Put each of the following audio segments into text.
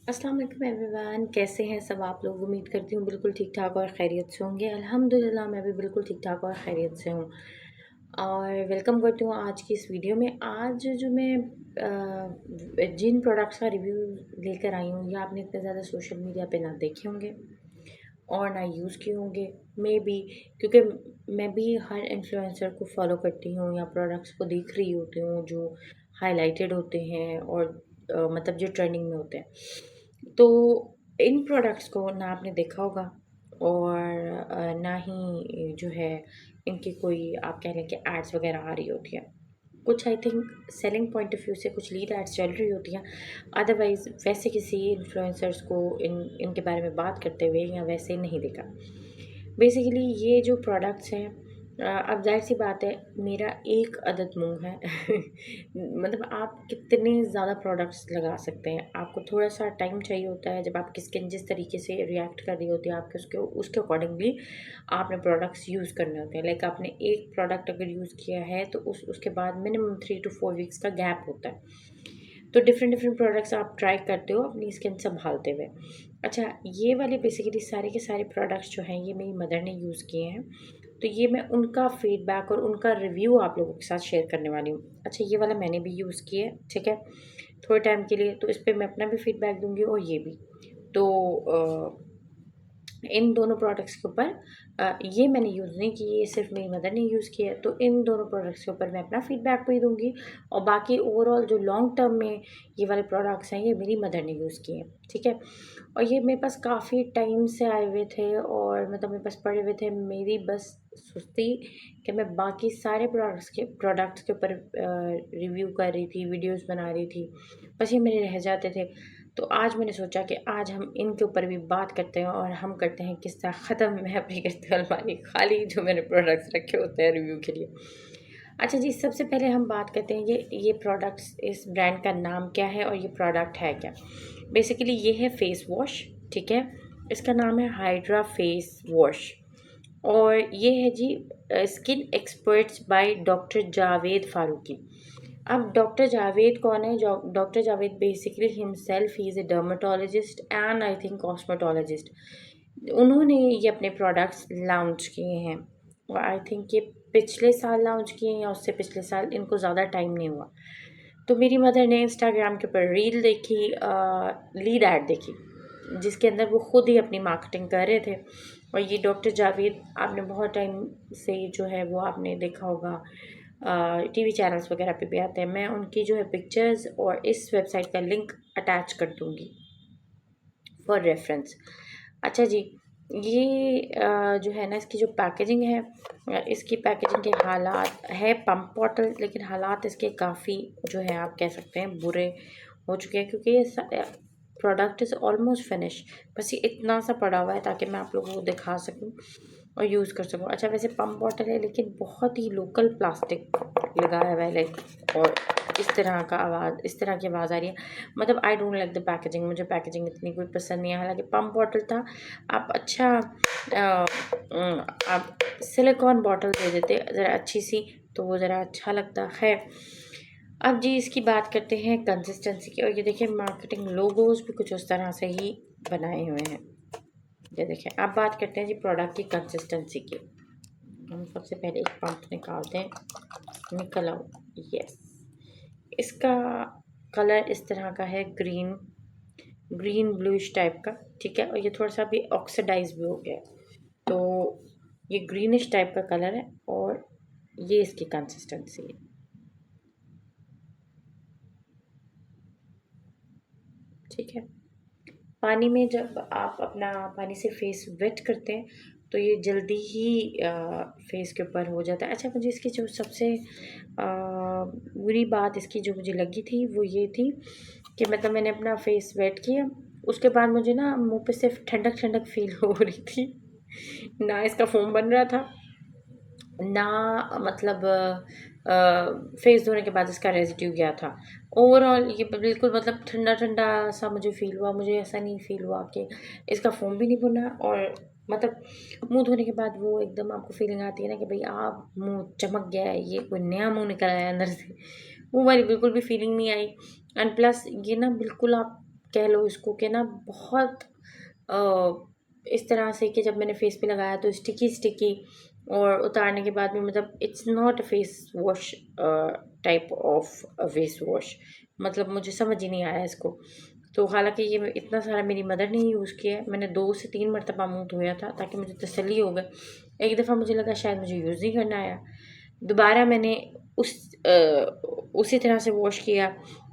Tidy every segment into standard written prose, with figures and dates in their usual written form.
अस्सलाम वालेकुम एवरीवन, कैसे हैं सब आप लोग। उम्मीद करती हूँ बिल्कुल ठीक ठाक और खैरियत से होंगे। अल्हम्दुलिल्लाह मैं भी बिल्कुल ठीक ठाक और खैरियत से हूँ और वेलकम करती हूँ आज की इस वीडियो में। आज जो मैं जिन प्रोडक्ट्स का रिव्यू लेकर आई हूँ, या आपने इतने ज़्यादा सोशल मीडिया पे ना देखे होंगे और ना यूज़ किए होंगे, मे बी, क्योंकि मैं भी हर इन्फ्लुएंसर को फॉलो करती हूँ या प्रोडक्ट्स को देख रही होती हूँ जो हाईलाइटेड होते हैं और मतलब जो ट्रेंडिंग में होते हैं। तो इन प्रोडक्ट्स को ना आपने देखा होगा और ना ही जो है इनकी कोई आप कह लें कि एड्स वगैरह आ रही होती हैं। कुछ I think selling point of view से कुछ लीड एड्स चल रही होती हैं। अदरवाइज़ वैसे किसी इन्फ्लुएंसर्स को इनके बारे में बात करते हुए या वैसे नहीं देखा। बेसिकली ये जो प्रोडक्ट्स हैं, अब ज़ाहिर सी बात है, मेरा एक अदद मुँह है। मतलब आप कितने ज़्यादा प्रोडक्ट्स लगा सकते हैं। आपको थोड़ा सा टाइम चाहिए होता है, जब आपकी स्किन जिस तरीके से रिएक्ट कर रही होती है आपके उसके अकॉर्डिंगली आपने प्रोडक्ट्स यूज़ करने होते हैं। लाइक आपने एक प्रोडक्ट अगर यूज़ किया है तो उसके बाद मिनिमम 3 to 4 वीक्स का गैप होता है। तो डिफरेंट डिफरेंट प्रोडक्ट्स आप ट्राई करते हो अपनी स्किन संभालते हुए। अच्छा, ये वाले बेसिकली सारे के सारे प्रोडक्ट्स जो हैं ये मेरी मदर ने यूज़ किए हैं, तो ये मैं उनका फीडबैक और उनका रिव्यू आप लोगों के साथ शेयर करने वाली हूँ। अच्छा, ये वाला मैंने भी यूज़ किया है, ठीक है, थोड़े टाइम के लिए, तो इस पे मैं अपना भी फीडबैक दूँगी और ये भी। तो इन दोनों प्रोडक्ट्स के ऊपर ये मैंने यूज़ नहीं की, ये सिर्फ मेरी मदर ने यूज़ किया है, तो इन दोनों प्रोडक्ट्स के ऊपर मैं अपना फीडबैक भी दूँगी। और बाकी ओवरऑल जो लॉन्ग टर्म में ये वाले प्रोडक्ट्स हैं ये मेरी मदर ने यूज़ किए हैं, ठीक है। और ये मेरे पास काफ़ी टाइम से आए हुए थे और मतलब मेरे पास पड़े हुए थे। मेरी बस सुस्ती कि मैं बाकी सारे प्रोडक्ट्स के ऊपर रिव्यू कर रही थी, वीडियोस बना रही थी, बस ये मेरे रह जाते थे। तो आज मैंने सोचा कि आज हम इनके ऊपर भी बात करते हैं और हम करते हैं किस्सा ख़त्म। मैं अपनी करती हूँ अलमारी खाली, जो मैंने प्रोडक्ट्स रखे होते हैं रिव्यू के लिए। अच्छा जी, सबसे पहले हम बात करते हैं ये प्रोडक्ट्स, इस ब्रांड का नाम क्या है और ये प्रोडक्ट है क्या। बेसिकली ये है फेस वॉश, ठीक है। इसका नाम है हाइड्रा फेस वॉश और ये है जी skin experts by doctor Javed Farooqui. अब डॉक्टर जावेद कौन है? डॉक्टर जावेद बेसिकली हिमसेल्फ ही is a dermatologist and I think cosmetologist. उन्होंने ये अपने प्रोडक्ट्स लॉन्च किए हैं और आई थिंक ये पिछले साल लॉन्च किए हैं या उससे पिछले साल, इनको ज़्यादा टाइम नहीं हुआ। तो मेरी मदर ने इंस्टाग्राम के ऊपर रील देखी, लीड ऐड देखी, जिसके अंदर वो खुद ही अपनी मार्केटिंग कर रहे थे। और ये डॉक्टर जावेद, आपने बहुत टाइम से जो है वो आपने देखा होगा, टीवी चैनल्स वगैरह पे भी आते हैं। मैं उनकी जो है पिक्चर्स और इस वेबसाइट का लिंक अटैच कर दूँगी फॉर रेफरेंस। अच्छा जी, ये जो है ना, इसकी जो पैकेजिंग है, इसकी पैकेजिंग के हालात है पंप बॉटल, लेकिन हालात इसके काफ़ी जो है आप कह सकते हैं बुरे हो चुके हैं, क्योंकि ये प्रोडक्ट इज़ ऑलमोस्ट फिनिश। बस ये इतना सा पड़ा हुआ है ताकि मैं आप लोगों को दिखा सकूं और यूज़ कर सकूं। अच्छा, वैसे पंप बॉटल है लेकिन बहुत ही लोकल प्लास्टिक लगाया हुआ है, लाइक, और इस तरह की आवाज़ आ रही है। मतलब I don't like the packaging, मुझे पैकेजिंग इतनी कोई पसंद नहीं है। हालांकि पंप बॉटल था, आप अच्छा आप सिलिकॉन बॉटल दे देते ज़रा अच्छी सी, तो वो ज़रा अच्छा लगता है। अब जी इसकी बात करते हैं कंसिस्टेंसी की, और ये देखिए मार्केटिंग लोगोज भी कुछ उस तरह से ही बनाए हुए हैं। ये देखें, अब बात करते हैं जी प्रोडक्ट की कंसिस्टेंसी की। हम सबसे पहले एक पंप निकालते हैं, निकल आओ। यस, इसका कलर इस तरह का है, ग्रीन ग्रीन ब्लूइश टाइप का, ठीक है। और ये थोड़ा सा भी ऑक्सीडाइज भी हो गया है, तो ये ग्रीनिश टाइप का कलर है और ये इसकी कंसिस्टेंसी है, ठीक है। पानी में जब आप अपना पानी से फेस वेट करते हैं तो ये जल्दी ही फेस के ऊपर हो जाता है। अच्छा, मुझे इसकी जो सबसे बुरी बात इसकी जो मुझे लगी थी वो ये थी कि मतलब मैंने अपना फेस वेट किया, उसके बाद मुझे ना मुंह पे सिर्फ ठंडक ठंडक फील हो रही थी। ना इसका फोम बन रहा था, ना मतलब फेस धोने के बाद इसका रेजिड्यू गया था। ओवरऑल ये बिल्कुल मतलब ठंडा ठंडा सा मुझे फ़ील हुआ। मुझे ऐसा नहीं फ़ील हुआ कि इसका फ़ोम भी नहीं बना, और मतलब मुंह धोने के बाद वो एकदम आपको फीलिंग आती है ना कि भाई आप मुंह चमक गया है, ये कोई नया मुंह निकल आया अंदर से। वो वाली बिल्कुल भी फीलिंग नहीं आई। एंड प्लस ये ना बिल्कुल आप कह लो इसको कि ना बहुत इस तरह से कि जब मैंने फेस पे लगाया तो स्टिकी स्टिकी, और उतारने के बाद में मतलब it's not a face wash type of face wash, मतलब मुझे समझ ही नहीं आया इसको। तो हालांकि ये इतना सारा मेरी मदर ने ही यूज़ किया है, मैंने 2 से 3 मरतबा मुंह धोया था ताकि मुझे तसल्ली हो गई। एक दफ़ा मुझे लगा शायद मुझे यूज़ नहीं करना आया, दोबारा मैंने उस उसी तरह से वॉश किया,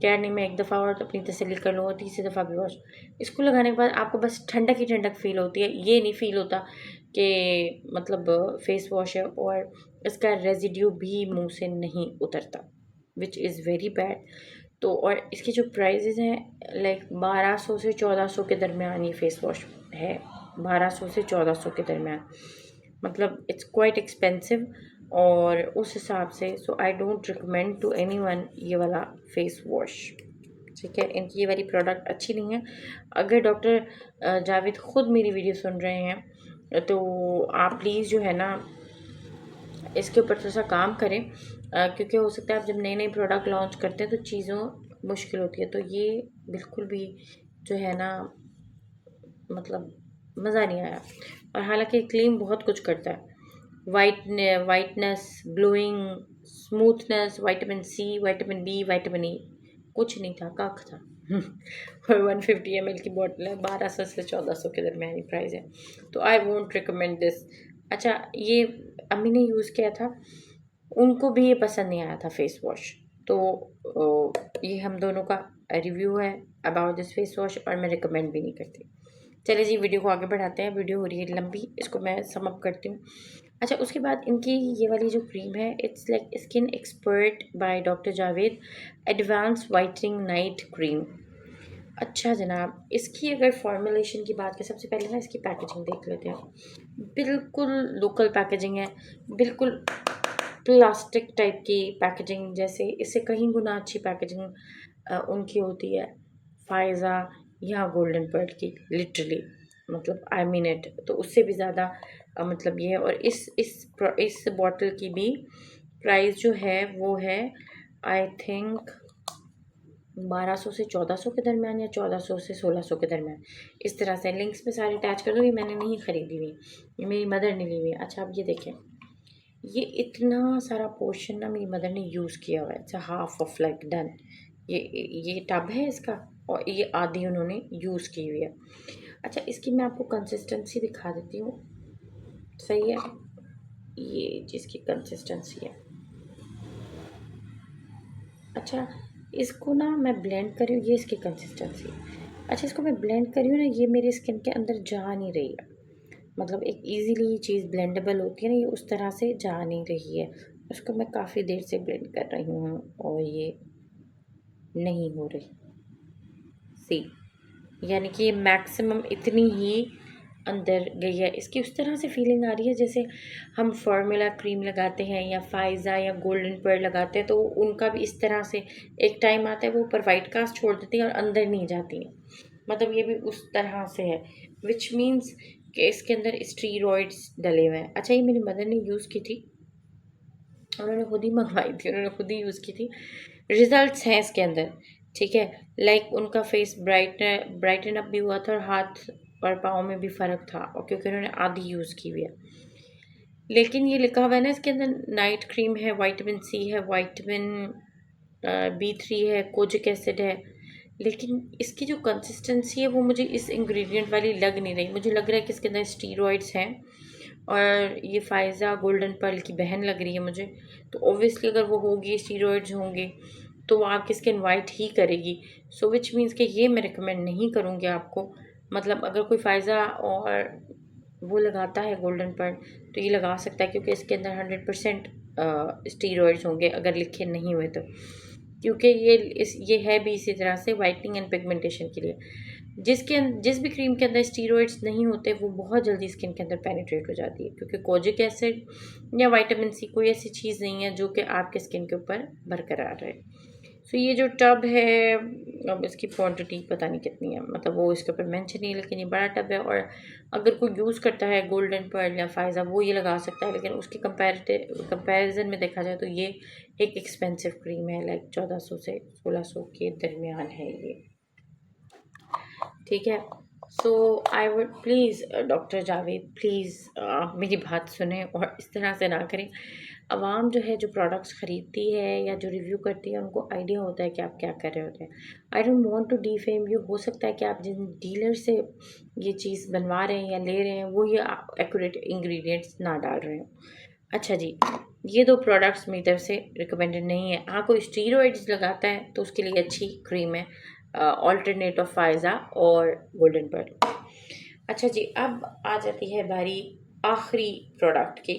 क्या नहीं मैं एक दफ़ा और अपनी तसल्ली कर लूँ, और तीसरी दफ़ा भी वॉश। इसको लगाने के बाद आपको बस ठंडक ही ठंडक फ़ील होती है, ये नहीं फ़ील होता कि मतलब फेस वॉश है और इसका रेजिड्यू भी मुंह से नहीं उतरता, विच इज़ वेरी बैड। तो और इसके जो प्राइजेज़ हैं लाइक 1200 से 1400 के दरमियान ये फेस वॉश है, 1200 से 1400 के दरमियान, मतलब इट्स क्वाइट एक्सपेंसिव। और उस हिसाब से so I don't recommend to anyone ये वाला फेस वॉश। ठीक है, इनकी ये वाली प्रोडक्ट अच्छी नहीं है। अगर डॉक्टर जावेद ख़ुद मेरी वीडियो सुन रहे हैं तो आप प्लीज़ जो है ना इसके ऊपर थोड़ा सा काम करें, क्योंकि हो सकता है आप जब नए नए प्रोडक्ट लॉन्च करते हैं तो चीज़ों मुश्किल होती है। तो ये बिल्कुल भी जो है ना मतलब मज़ा नहीं आया। और हालांकि क्रीम बहुत कुछ करता है, whiteness, glowing, smoothness, vitamin C, vitamin B, vitamin E, कुछ नहीं था, कख था। और 150 ml की बॉटल है, 1200 से 1400 के दरमियानी प्राइस है। तो आई वोंट रिकमेंड दिस। अच्छा, ये अम्मी ने यूज़ किया था, उनको भी ये पसंद नहीं आया था फेस वॉश। तो ये हम दोनों का रिव्यू है अबाउट दिस फेस वॉश, और मैं रिकमेंड भी नहीं करती। चलिए जी, वीडियो को आगे बढ़ाते हैं, वीडियो हो रही है लंबी, इसको मैं सम अप करती हूँ। अच्छा, उसके बाद इनकी ये वाली जो क्रीम है, it's like skin expert by doctor Javed advance whitening night cream. अच्छा जनाब, इसकी अगर फॉर्मुलेशन की बात करें, सबसे पहले ना इसकी पैकेजिंग देख लेते हैं। बिल्कुल लोकल पैकेजिंग है, बिल्कुल प्लास्टिक टाइप की पैकेजिंग, जैसे इससे कहीं गुना अच्छी पैकेजिंग उनकी होती है फ़ायज़ा या गोल्डन पर्ल की, लिटरली मतलब आई मीन इट। तो उससे भी ज़्यादा मतलब ये है। और इस बॉटल की भी प्राइस जो है वो है आई थिंक 1200 से 1400 के दरमियान, या 1400 से 1600 के दरमियान, इस तरह से। लिंक्स में सारे अटैच कर दूँगी, मैंने नहीं ख़रीदी हुई, ये मेरी मदर ने ली हुई है। अच्छा, अब ये देखें, ये इतना सारा पोर्शन ना मेरी मदर ने यूज़ किया हुआ है, it's half of like done. ये टब है इसका, और ये आधी उन्होंने यूज़ की हुई है। अच्छा, इसकी मैं आपको कंसिस्टेंसी दिखा देती हूँ, सही है, ये जिसकी कंसिस्टेंसी है। अच्छा, इसको ना मैं ब्लेंड कर रही हूँ, ये इसकी कंसिस्टेंसी है। अच्छा, इसको मैं ब्लेंड कर रही हूँ ना, ये मेरे स्किन के अंदर जा नहीं रही है, मतलब एक इजीली चीज़ ब्लेंडेबल होती है ना, ये उस तरह से जा नहीं रही है। उसको मैं काफ़ी देर से ब्लेंड कर रही हूँ और ये नहीं हो रही, सी, यानी कि मैक्सिमम इतनी ही अंदर गई है। इसकी उस तरह से फीलिंग आ रही है जैसे हम फार्मूला क्रीम लगाते हैं या फ़ायज़ा या गोल्डन पर्ल लगाते हैं, तो उनका भी इस तरह से एक टाइम आता है वो ऊपर वाइट कास्ट छोड़ देती हैं और अंदर नहीं जाती हैं, मतलब ये भी उस तरह से है, विच मीन्स कि इसके अंदर स्टीरॉइड्स डले हुए हैं। अच्छा, ये मेरी मदर ने यूज़ की थी, उन्होंने खुद ही मंगवाई थी, उन्होंने खुद ही यूज़ की थी, रिजल्ट्स हैं इसके अंदर। ठीक है, लाइक उनका फेस ब्राइटन अप भी हुआ था, और हाथ और पाँव में भी फ़र्क था, और क्योंकि उन्होंने आधी यूज़ की हुई है। लेकिन ये लिखा हुआ है ना इसके अंदर, नाइट क्रीम है, विटामिन सी है, विटामिन B3 है, कोजिक एसिड है, लेकिन इसकी जो कंसिस्टेंसी है वो मुझे इस इंग्रेडिएंट वाली लग नहीं रही। मुझे लग रहा है कि इसके अंदर स्टीरॉइड्स हैं, और ये फ़ायज़ा गोल्डन पर्ल की बहन लग रही है मुझे। तो ऑब्वियसली अगर वो होगी, स्टीरॉइड्स होंगे, तो वो आपकी स्किन वाइट ही करेगी। सो विच मीन्स कि ये मैं रिकमेंड नहीं करूँगी आपको। मतलब अगर कोई फ़ायज़ा और वो लगाता है गोल्डन पर्ल, तो ये लगा सकता है, क्योंकि इसके अंदर 100% स्टीरॉइड्स होंगे अगर लिखे नहीं हुए तो, क्योंकि ये है भी इसी तरह से वाइटनिंग एंड पिगमेंटेशन के लिए। जिस भी क्रीम के अंदर स्टीरॉइड्स नहीं होते वो बहुत जल्दी स्किन के अंदर पेनिट्रेट हो जाती है, क्योंकि कोजिक एसिड या विटामिन सी कोई ऐसी चीज़ नहीं है जो कि आपके स्किन के ऊपर बरकरार रहे। सो ये जो टब है, अब इसकी क्वांटिटी पता नहीं कितनी है, मतलब वो इसके ऊपर मेंशन नहीं है, लेकिन ये बड़ा टब है, और अगर कोई यूज़ करता है गोल्डन पर्ल या फ़ायज़ा वो ये लगा सकता है, लेकिन उसके कंपैरिजन में देखा जाए तो ये एक एक्सपेंसिव क्रीम है, लाइक 1400 से 1600 के दरमियान है ये। ठीक है। So I would please doctor Javed please मेरी बात सुने और इस तरह से ना करें। आवाम जो है जो प्रोडक्ट्स ख़रीदती है या जो रिव्यू करती है उनको आइडिया होता है कि आप क्या कर रहे होते हैं। I don't want to defame you. हो सकता है कि आप जिन डीलर से ये चीज़ बनवा रहे हैं या ले रहे हैं वो ये एक्यूरेट इंग्रेडिएंट्स ना डाल रहे हो। अच्छा जी, ये 2 प्रोडक्ट्स मेरी तरफ से रिकमेंडेड नहीं है। हाँ, कोई स्टीरॉइड्स लगाता है तो उसके लिए अच्छी क्रीम है अल्टरनेट ऑफ फ़ायज़ा और गोल्डन पर्ल। अच्छा जी, अब आ जाती है बारी आखिरी प्रोडक्ट की।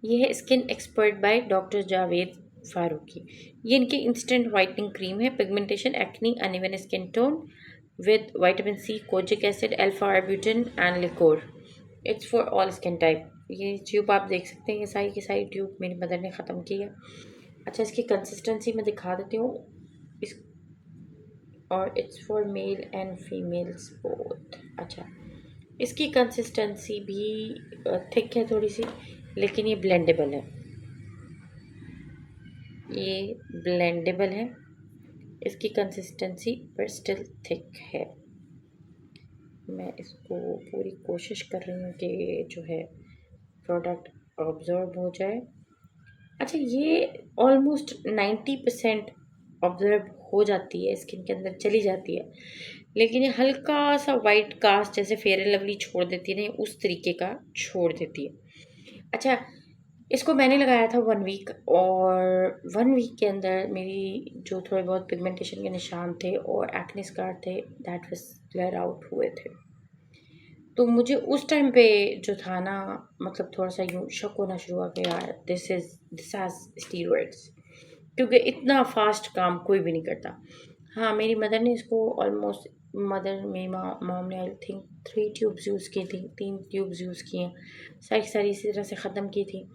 ये है skin expert by doctor Javed Farooqui. ये इनकी इंस्टेंट वाइटनिंग क्रीम है। Pigmentation, acne, uneven skin tone with vitamin C, kojic acid, alpha arbutin and licorice. It's for all skin type. ये ट्यूब आप देख सकते हैं, ये सारी की सारी ट्यूब मेरी मदर ने ख़त्म की है। अच्छा, इसकी कंसिस्टेंसी मैं दिखा देती हूँ। इस और it's for male and females both. अच्छा, इसकी कंसिस्टेंसी भी थिक है थोड़ी सी, लेकिन ये ब्लेंडेबल है। ये ब्लेंडेबल है, इसकी कंसिस्टेंसी पर स्टिल थिक है। मैं इसको पूरी कोशिश कर रही हूँ कि जो है प्रोडक्ट ऑब्जर्व हो जाए। अच्छा, ये ऑलमोस्ट 90% ऑब्जर्व हो जाती है, स्किन के अंदर चली जाती है, लेकिन ये हल्का सा वाइट कास्ट जैसे फेयर एंड लवली छोड़ देती है ना, उस तरीके का छोड़ देती है। अच्छा, इसको मैंने लगाया था 1 वीक और 1 वीक के अंदर मेरी जो थोड़े बहुत पिगमेंटेशन के निशान थे और एक्ने स्कार थे दैट वाज क्लियर आउट हुए थे। तो मुझे उस टाइम पे जो था ना, मतलब थोड़ा सा यूँ शक होना शुरू हुआ कि यार दिस हैज़ स्टीरॉइड्स, क्योंकि इतना फास्ट काम कोई भी नहीं करता। हाँ, मेरी मदर ने इसको ऑलमोस्ट मेरी मॉम ने आई थिंक 3 ट्यूब्स यूज़ की थी, 3 ट्यूब्स यूज़ की हैं, सारी की सारी इसी तरह से ख़त्म की थी।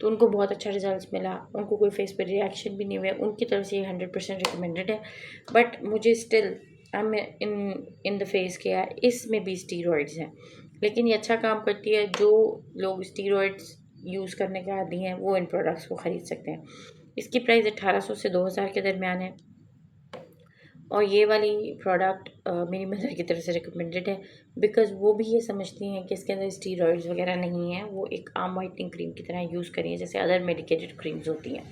तो उनको बहुत अच्छा रिजल्ट्स मिला, उनको कोई फेस पे रिएक्शन भी नहीं हुए, उनकी तरफ से ये 100% रिकमेंडेड है। बट मुझे still I am in the face के यार इसमें भी स्टीरॉइड्स हैं, लेकिन ये अच्छा काम करती है। जो लोग स्टीरॉइड्स यूज़ करने के आदी हैं वो इन प्रोडक्ट्स को ख़रीद सकते हैं। इसकी प्राइस 1800 से 2000 के दरमियान है और ये वाली प्रोडक्ट मेरी मदर की तरफ से रिकमेंडेड है, बिकॉज़ वो भी ये समझती हैं कि इसके अंदर स्टीरॉइड्स वगैरह नहीं है। वो एक आम वाइटनिंग क्रीम की तरह यूज़ करिए जैसे अदर मेडिकेटेड क्रीम्स होती हैं।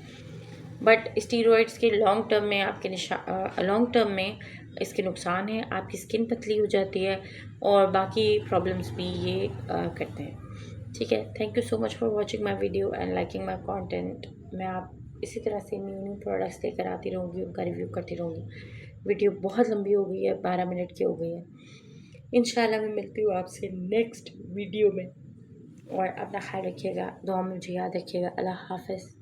बट स्टीरॉइड्स के लॉन्ग टर्म में इसके नुकसान हैं, आपकी स्किन पतली हो जाती है और बाकी प्रॉब्लम्स भी ये करते हैं। ठीक है, thank you so much for watching my video and liking my content. मैं आप इसी तरह से न्यू न्यू प्रोडक्ट्स लेकर आती रहूँगी, उनका रिव्यू करती रहूँगी। वीडियो बहुत लंबी हो गई है, 12 मिनट की हो गई है। इंशाल्लाह मैं मिलती हूँ आपसे नेक्स्ट वीडियो में, और अपना ख्याल रखिएगा, दुआ में मुझे याद रखिएगा। अल्लाह हाफ़िज़।